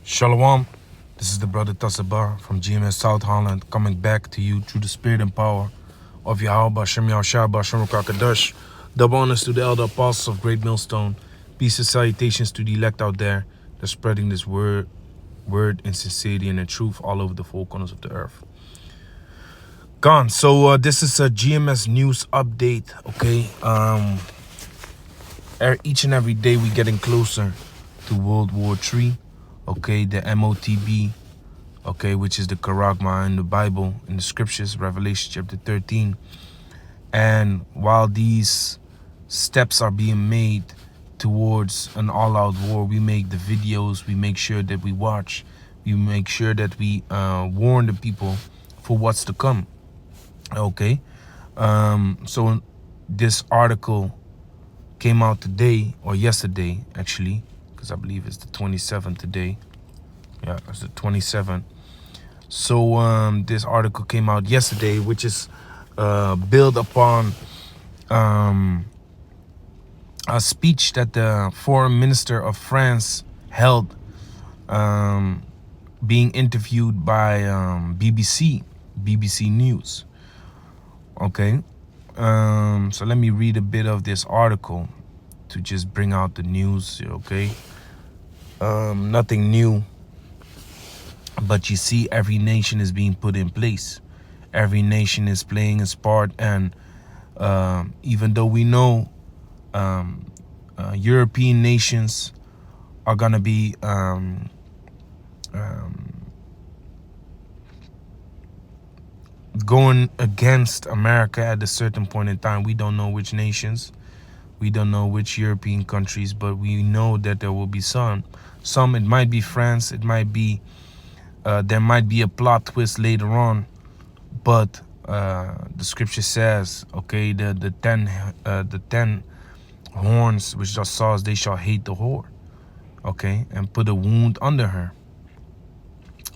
Shalom, this is the brother Tassabar from GMS South Holland coming back to you through the spirit and power of Yahweh Hashem Yahushua Hashem Kakadash. Double honors to the elder apostles of Great Millstone. Peace and salutations to the elect out there that's spreading this word in sincerity and in truth all over the four corners of the earth. Gone. So this is a GMS news update, okay? Each and every day we getting closer to World War III. Okay, the MOTB, okay, which is the Charagma in the Bible, in the scriptures, Revelation chapter 13. And while these steps are being made towards an all-out war, we make the videos, we make sure that we watch, we make sure that we warn the people for what's to come, okay? So this article came out today, or yesterday, actually, because I believe it's the 27th today. Yeah, it's the 27th. So this article came out yesterday, which is built upon a speech that the foreign minister of France held, being interviewed by BBC News. Okay, so let me read a bit of this article to just bring out the news, okay? Nothing new, but you see every nation is being put in place. Every nation is playing its part, and even though we know European nations are gonna be going against America at a certain point in time, we don't know which nations, we don't know which European countries, but we know that there will be some, it might be France, it might be, there might be a plot twist later on, but the scripture says, okay, the 10 horns which thou sawest, they shall hate the whore, okay, and put a wound under her,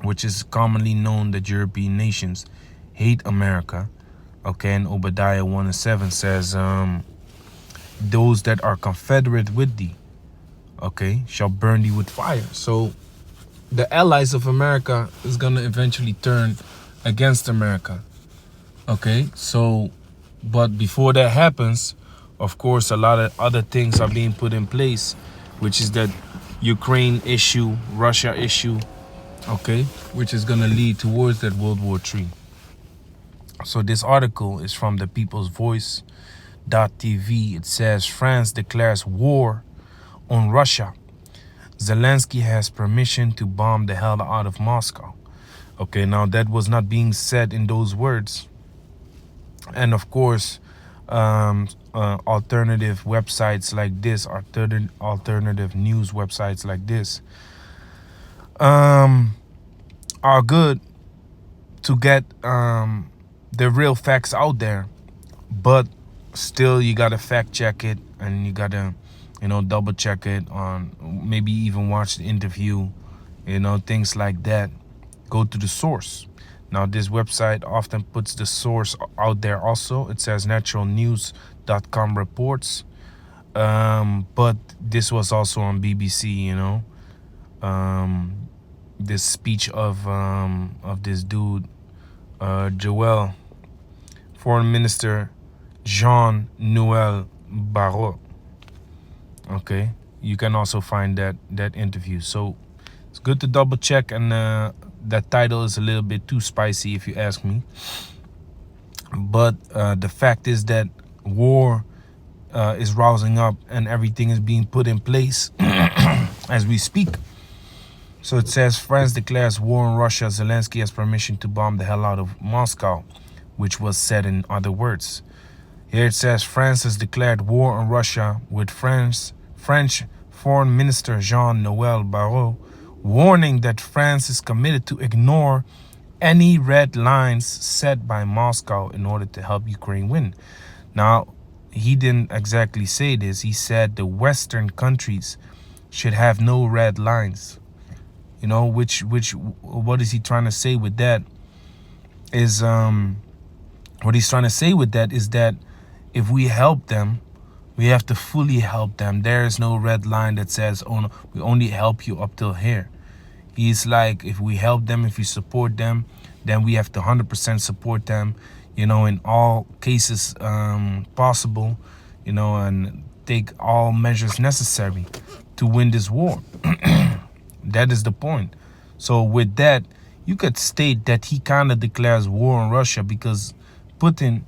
which is commonly known that European nations hate America, okay, and Obadiah 1:7 says, those that are confederate with thee, okay, shall burn thee with fire. So the allies of America is gonna eventually turn against America, okay? So, but before that happens, of course, a lot of other things are being put in place, which is that Ukraine issue, Russia issue, okay, which is gonna lead towards that World War III. So this article is from the People's Voice.tv. It says, France declares war on Russia. Zelensky has permission to bomb the hell out of Moscow. Okay, now that was not being said in those words. And of course, alternative websites like this, alternative news websites like this, are good to get the real facts out there, but still you gotta fact check it, and you gotta, double check it on, maybe even watch the interview, things like that. Go to the source. Now this website often puts the source out there also. It says naturalnews.com reports, but this was also on BBC, this speech of this dude, Joël, Foreign Minister Jean-Noël Barrot. Okay, you can also find that interview. So it's good to double check, and that title is a little bit too spicy if you ask me. But the fact is that war is rousing up, and everything is being put in place as we speak. So it says, France declares war on Russia. Zelensky has permission to bomb the hell out of Moscow, which was said in other words. Here it says, France has declared war on Russia, with French Foreign Minister Jean-Noël Barrot warning that France is committed to ignore any red lines set by Moscow in order to help Ukraine win. Now, he didn't exactly say this. He said the Western countries should have no red lines. What is he trying to say with that? What he's trying to say with that is that if we help them, we have to fully help them. There is no red line that says, oh no, we only help you up till here. He's like, if we help them, if we support them, then we have to 100% support them, in all cases possible, and take all measures necessary to win this war. That is the point. So with that, you could state that he kind of declares war on Russia because Putin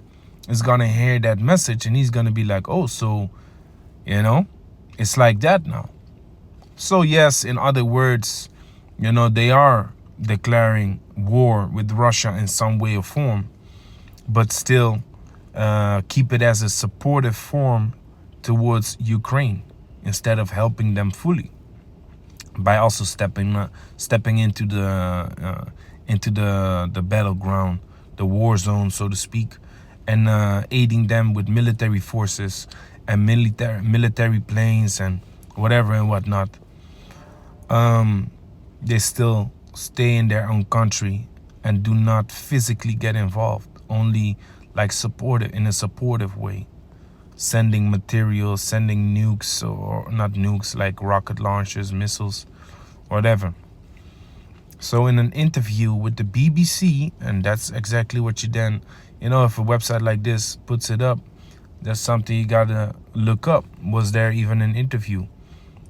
is going to hear that message and he's going to be like, oh, so, it's like that now. So yes, in other words, they are declaring war with Russia in some way or form, but still keep it as a supportive form towards Ukraine instead of helping them fully by also stepping into the battleground, the war zone, so to speak, and aiding them with military forces and military planes and whatever and whatnot. They still stay in their own country and do not physically get involved, only like supportive in a supportive way, sending materials, sending nukes, or not nukes, like rocket launchers, missiles, whatever. So in an interview with the BBC, and that's exactly what you then, if a website like this puts it up, that's something you gotta look up. Was there even an interview?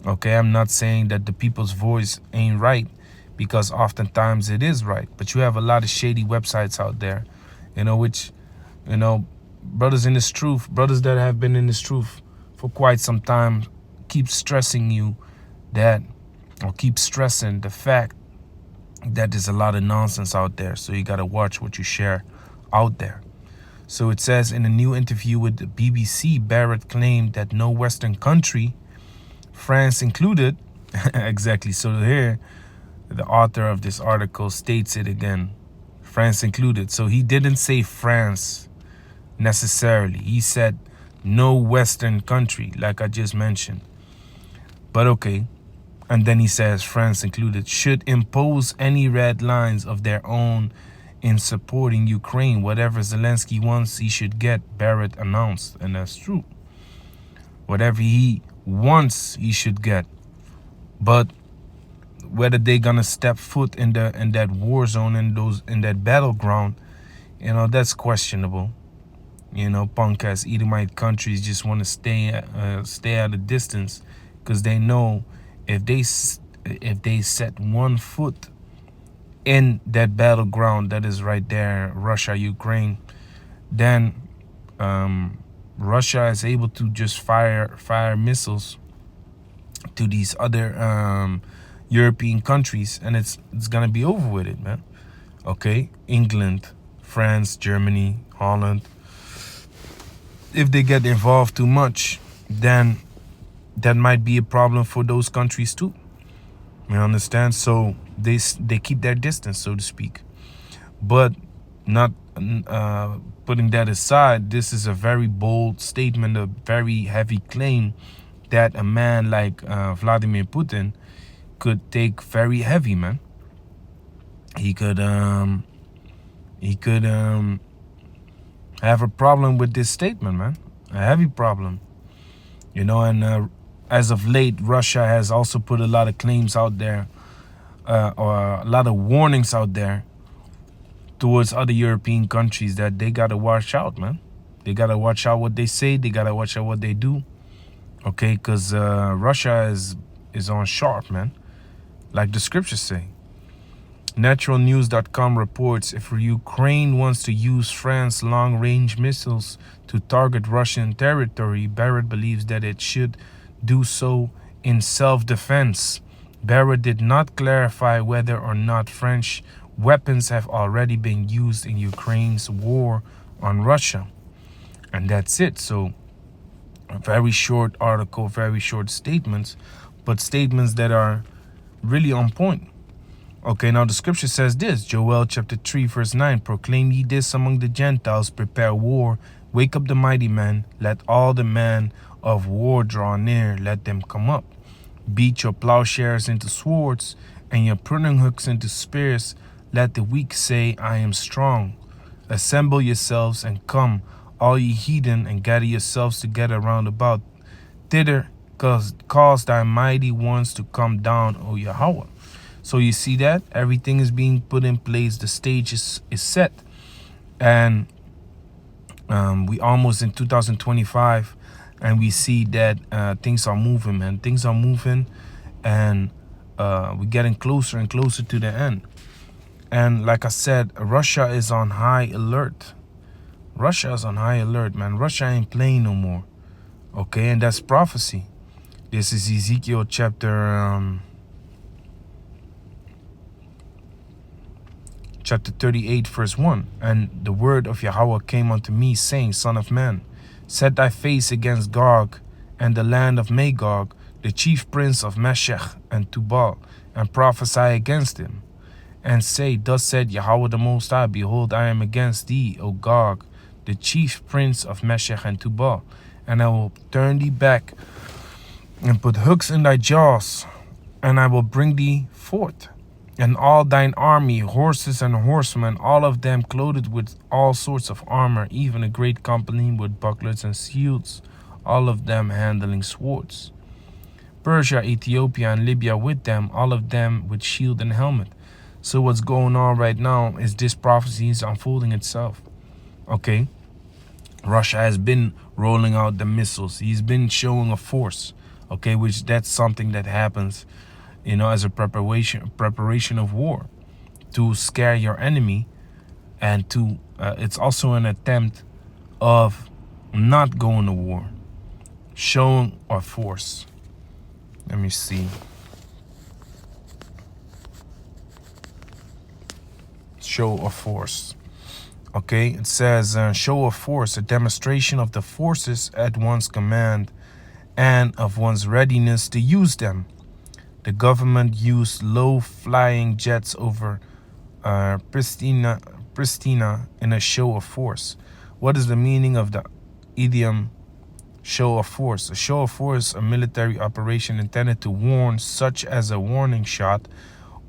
Okay, I'm not saying that the people's voice ain't right, because oftentimes it is right. But you have a lot of shady websites out there, which, brothers that have been in this truth for quite some time keep stressing you that, or keep stressing the fact that there's a lot of nonsense out there. So you got to watch what you share out there. So it says in a new interview with the BBC, Barrett claimed that no Western country, France included, exactly. So here, the author of this article states it again, France included. So he didn't say France necessarily. He said no Western country, like I just mentioned. But okay. And then he says France included should impose any red lines of their own in supporting Ukraine. Whatever Zelensky wants, he should get, Barrett announced. And that's true. Whatever he wants, he should get. But whether they're gonna step foot in that war zone, in that battleground, that's questionable. Punk ass Edomite countries just want to stay at a distance because they know if they set one foot in that battleground that is right there, Russia, Ukraine, then Russia is able to just fire missiles to these other European countries, and it's gonna be over with it, man. Okay, England, France, Germany, Holland. If they get involved too much, then that might be a problem for those countries too. You understand? So they keep their distance, so to speak. But not putting that aside, this is a very bold statement, a very heavy claim that a man like Vladimir Putin could take very heavy, man. He could have a problem with this statement, man. A heavy problem. And as of late, Russia has also put a lot of claims out there, or a lot of warnings out there towards other European countries that they got to watch out, man. They got to watch out what they say. They got to watch out what they do. Okay, because Russia is on sharp, man. Like the scriptures say. Naturalnews.com reports if Ukraine wants to use France's long-range missiles to target Russian territory, Barrett believes that it should do so in self-defense. Barrett did not clarify whether or not French weapons have already been used in Ukraine's war on Russia. And that's it. So a very short article, very short statements, but statements that are really on point. Okay, now the scripture says this, Joel chapter 3 verse 9, proclaim ye this among the Gentiles, prepare war, wake up the mighty men, let all the men of war draw near, let them come up. Beat your plowshares into swords, and your pruning hooks into spears, let the weak say, I am strong. Assemble yourselves and come, all ye heathen, and gather yourselves together round about. Thither cause thy mighty ones to come down, O Yahweh. So you see that everything is being put in place. The stage is set, and we almost in 2025, and we see that things are moving, man. Things are moving, and we're getting closer and closer to the end. And like I said, Russia is on high alert. Russia is on high alert, man. Russia ain't playing no more. Okay, and that's prophecy. This is Ezekiel chapter 38, verse 1. And the word of Yahweh came unto me, saying, Son of man, set thy face against Gog and the land of Magog, the chief prince of Meshech and Tubal, and prophesy against him, and say, Thus said Yahweh the Most High, Behold, I am against thee, O Gog, the chief prince of Meshech and Tubal, and I will turn thee back and put hooks in thy jaws, and I will bring thee forth, and all thine army, horses and horsemen, all of them clothed with all sorts of armor, even a great company with bucklers and shields, all of them handling swords. Persia, Ethiopia, and Libya with them, all of them with shield and helmet. So what's going on right now is this prophecy is unfolding itself. Okay? Russia has been rolling out the missiles. He's been showing a force. Okay, which that's something that happens, you know, as a preparation of war, to scare your enemy, and to it's also an attempt of not going to war, showing a force. Let me see. Show of force. Okay, it says show of force, a demonstration of the forces at one's command and of one's readiness to use them. The government used low-flying jets over Pristina in a show of force. What is the meaning of the idiom show of force? A show of force, a military operation intended to warn, such as a warning shot,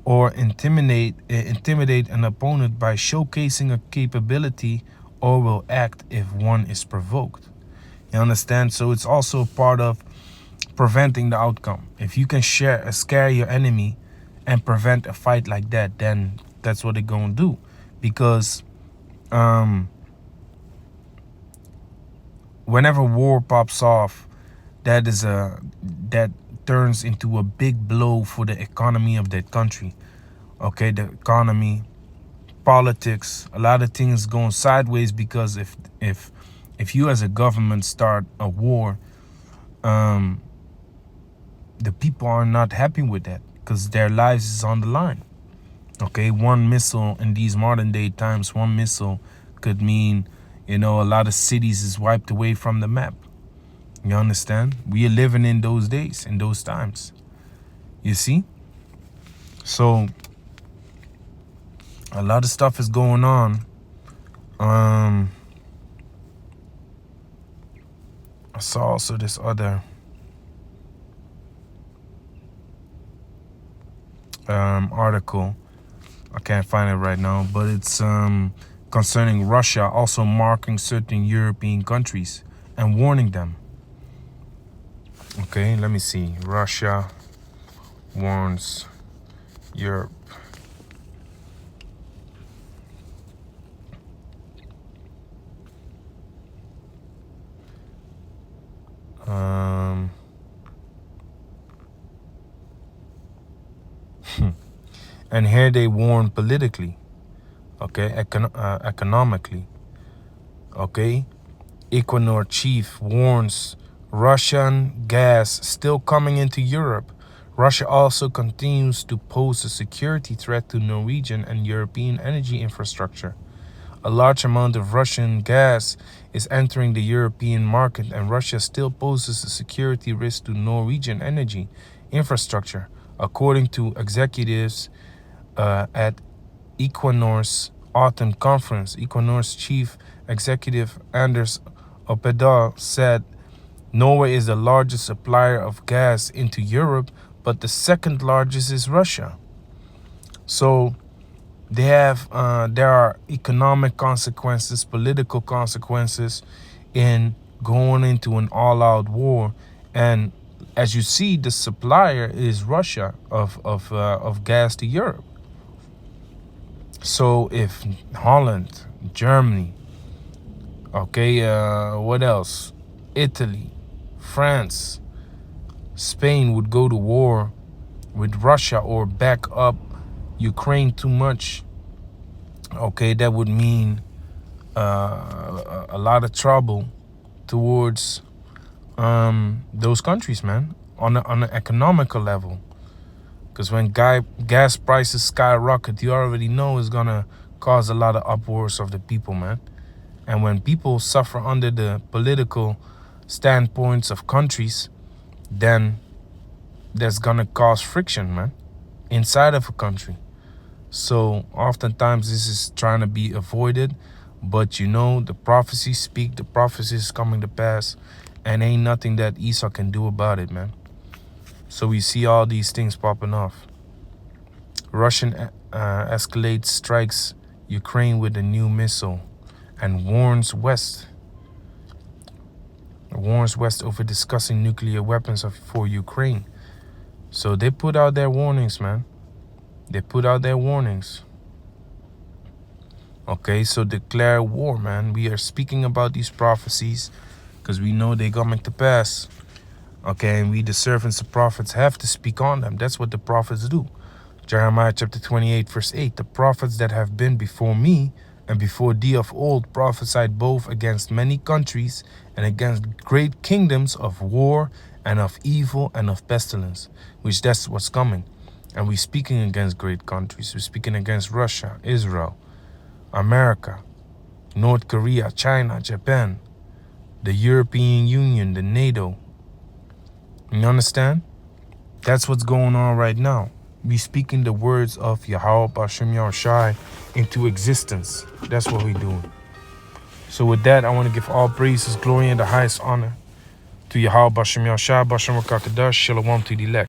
or intimidate an opponent by showcasing a capability, or will act if one is provoked. You understand? So it's also part of preventing the outcome. If you can scare your enemy and prevent a fight like that, then that's what they're going to do. Because whenever war pops off, that turns into a big blow for the economy of that country. Okay, the economy, politics, a lot of things going sideways, because if you as a government start a war, the people are not happy with that, because their lives is on the line. Okay, one missile in these modern day times, one missile could mean, you know, a lot of cities is wiped away from the map. You understand? We are living in those days, in those times. You see? So a lot of stuff is going on. I saw also this other article. I can't find it right now, but it's concerning Russia also marking certain European countries and warning them. Okay, let me see. Russia warns Europe. And here they warn politically, okay, economically, okay. Equinor chief warns Russian gas still coming into Europe. Russia also continues to pose a security threat to Norwegian and European energy infrastructure. A large amount of Russian gas is entering the European market, and Russia still poses a security risk to Norwegian energy infrastructure, according to executives at Equinor's autumn conference. Equinor's chief executive Anders Opedal said Norway is the largest supplier of gas into Europe, but the second largest is Russia. So they have there are economic consequences, political consequences in going into an all-out war. And As you see, the supplier is Russia of gas to Europe. So if Holland, Germany, okay, what else? Italy, France, Spain would go to war with Russia or back up Ukraine too much, okay, that would mean a lot of trouble towards those countries, man, on an economical level. Because when gas prices skyrocket, you already know it's gonna cause a lot of uproars of the people, man. And when people suffer under the political standpoints of countries, then that's gonna cause friction, man, inside of a country. So oftentimes this is trying to be avoided, but you know, the prophecies speak, the prophecy is coming to pass, and ain't nothing that Esau can do about it, man. So we see all these things popping off. Russian escalates strikes Ukraine with a new missile and warns West over discussing nuclear weapons for Ukraine. So they put out their warnings, man. They put out their warnings. Okay, so declare war, man. We are speaking about these prophecies because we know they're coming to pass. Okay, and we, the servants of prophets, have to speak on them. That's what the prophets do. Jeremiah chapter 28, verse 8. The prophets that have been before me and before thee of old prophesied both against many countries and against great kingdoms of war and of evil and of pestilence, which that's what's coming. And we're speaking against great countries. We're speaking against Russia, Israel, America, North Korea, China, Japan, the European Union, the NATO. You understand? That's what's going on right now. We speaking the words of Yahweh Bashem Yahushai into existence. That's what we're doing. So with that, I want to give all praises, glory, and the highest honor to Yahweh Bashem Yahushai, Bashem Rakakadash, Shalom to the elect.